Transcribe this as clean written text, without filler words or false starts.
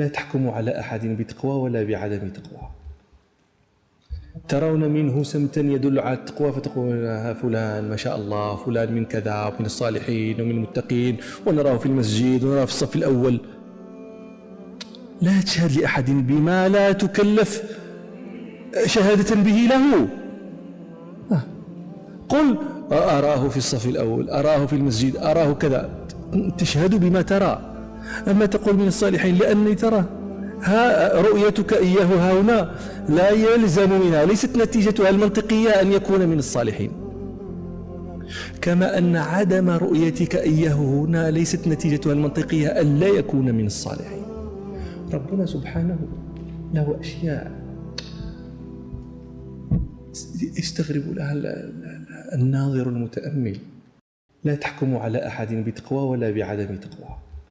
لا تحكموا على أحد بتقوى ولا بعدم تقوى. ترون منه سمتا يدل على التقوى فتقولون فلان ما شاء الله، فلان من كذا ومن الصالحين ومن المتقين، ونراه في المسجد ونراه في الصف الأول. لا تشهد لأحد بما لا تكلف شهادة به له. قل أراه في الصف الأول، أراه في المسجد، أراه كذا، تشهد بما ترى. أما تقول من الصالحين لأني ترى، رؤيتك إياه هنا لا يلزم منها، ليست نتيجتها المنطقية أن يكون من الصالحين، كما أن عدم رؤيتك إياه هنا ليست نتيجتها المنطقية أن لا يكون من الصالحين. ربنا سبحانه له أشياء يستغرب لها الناظر المتأمل. لا تحكموا على أحد بتقوى ولا بعدم تقوى.